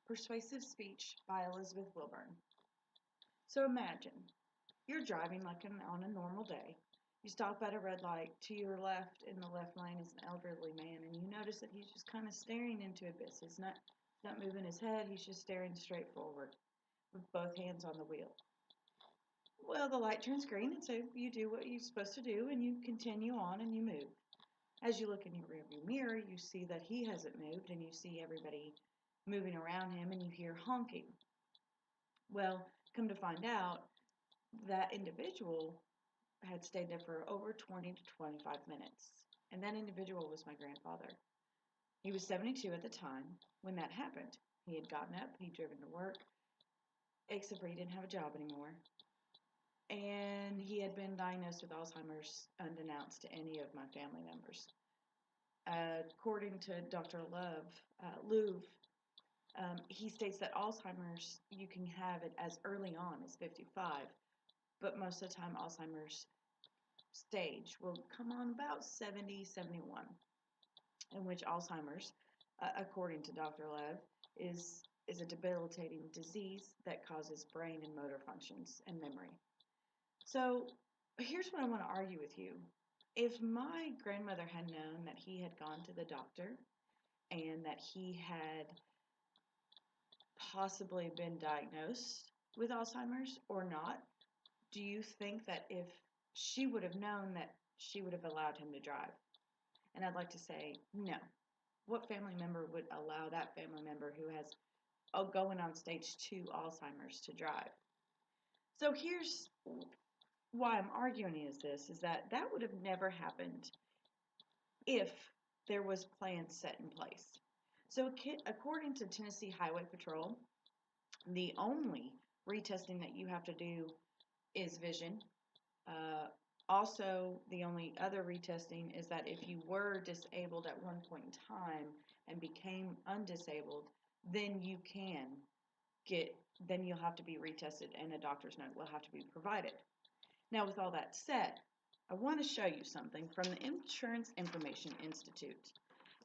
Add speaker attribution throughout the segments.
Speaker 1: Persuasive Speech by Elizabeth Wilburn. So imagine you're driving like on a normal day. You stop at a red light. To your left in the left lane is an elderly man, and you notice that he's just kind of staring into abyss. He's not moving his head. He's just staring straight forward with both hands on the wheel. Well, the light turns green, and so you do what you're supposed to do, and you continue on and you move. As you look in your rearview mirror, you see that he hasn't moved, and you see everybody moving around him, and you hear honking. Well, come to find out, that individual had stayed there for over 20 to 25 minutes. And that individual was my grandfather. He was 72 at the time when that happened. He had gotten up, he'd driven to work, except for he didn't have a job anymore. And he had been diagnosed with Alzheimer's unbeknownst to any of my family members. According to Dr. Louv, he states that Alzheimer's, you can have it as early on as 55, but most of the time Alzheimer's stage will come on about 70, 71, in which Alzheimer's, according to Dr. Lev, is a debilitating disease that causes brain and motor functions and memory. So here's what I want to argue with you. If my grandmother had known that he had gone to the doctor and that he had possibly been diagnosed with Alzheimer's or not, do you think that if she would have known that she would have allowed him to drive? And I'd like to say no. What family member would allow that family member who has going on stage 2 Alzheimer's to drive? So here's why I'm arguing is that would have never happened if there was plans set in place. So according to Tennessee Highway Patrol, the only retesting that you have to do is vision. Also, the only other retesting is that if you were disabled at one point in time and became undisabled, then you'll have to be retested and a doctor's note will have to be provided. Now, with all that said, I want to show you something from the Insurance Information Institute.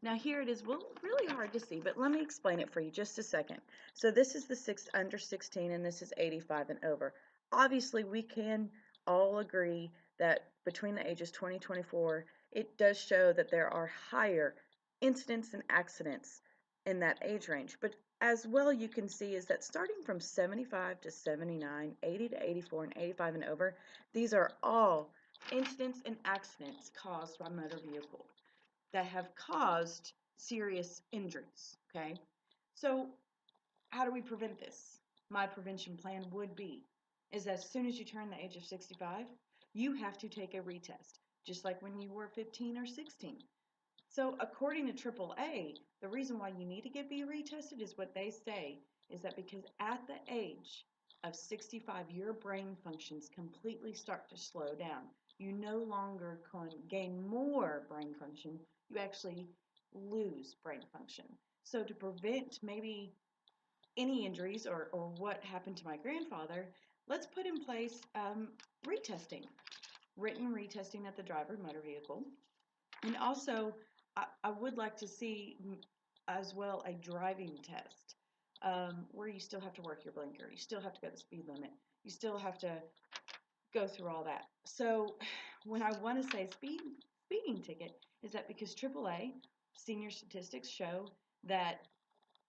Speaker 1: Now here it is, well, really hard to see, but let me explain it for you just a second. So this is the under 16 and this is 85 and over. Obviously, we can all agree that between the ages 20 and 24, it does show that there are higher incidents and accidents in that age range. But as well, you can see is that starting from 75 to 79, 80 to 84, and 85 and over, these are all incidents and accidents caused by motor vehicle that have caused serious injuries, okay? So how do we prevent this? My prevention plan would be is that as soon as you turn the age of 65, you have to take a retest, just like when you were 15 or 16. So according to AAA, the reason why you need to be retested is what they say is that because at the age of 65, your brain functions completely start to slow down. You no longer can gain more brain function, you actually lose brain function. So to prevent maybe any injuries or what happened to my grandfather, let's put in place retesting, written retesting at the driver motor vehicle. And also, I would like to see as well a driving test where you still have to work your blinker, you still have to go the speed limit, you still have to go through all that. So when I want to say speeding ticket is that because AAA senior statistics show that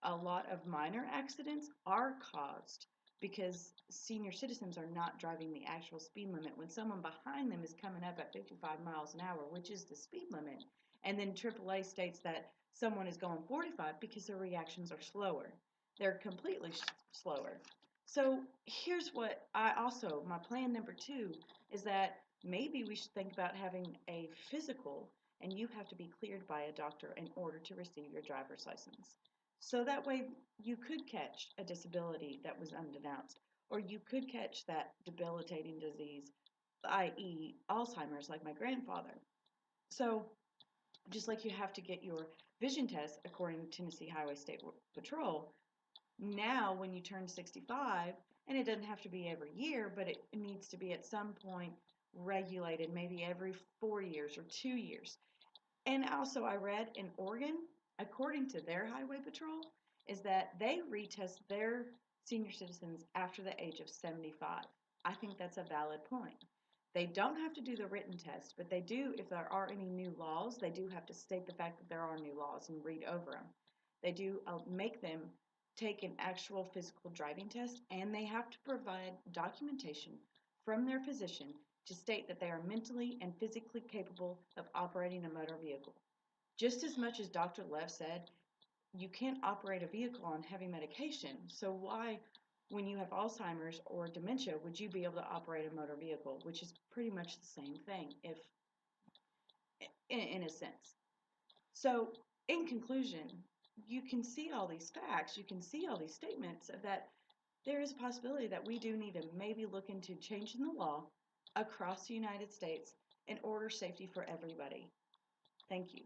Speaker 1: a lot of minor accidents are caused because senior citizens are not driving the actual speed limit when someone behind them is coming up at 55 miles an hour, which is the speed limit. And then AAA states that someone is going 45 because their reactions are slower. They're completely slower. So here's what my plan number 2 is that maybe we should think about having a physical, and you have to be cleared by a doctor in order to receive your driver's license. So that way you could catch a disability that was undenounced, or you could catch that debilitating disease, i.e. Alzheimer's, like my grandfather. So just like you have to get your vision test according to Tennessee Highway State Patrol, now when you turn 65, and it doesn't have to be every year, but it needs to be at some point regulated, maybe every 4 years or 2 years. And also I read in Oregon, according to their highway patrol, is that they retest their senior citizens after the age of 75. I think that's a valid point. They don't have to do the written test, but they do, if there are any new laws, they do have to state the fact that there are new laws and read over them. They do make them take an actual physical driving test, and they have to provide documentation from their physician to state that they are mentally and physically capable of operating a motor vehicle. Just as much as Dr. Lev said, you can't operate a vehicle on heavy medication, so why, when you have Alzheimer's or dementia, would you be able to operate a motor vehicle, which is pretty much the same thing, if in a sense. So, in conclusion, you can see all these facts, you can see all these statements that there is a possibility that we do need to maybe look into changing the law across the United States in order safety for everybody. Thank you.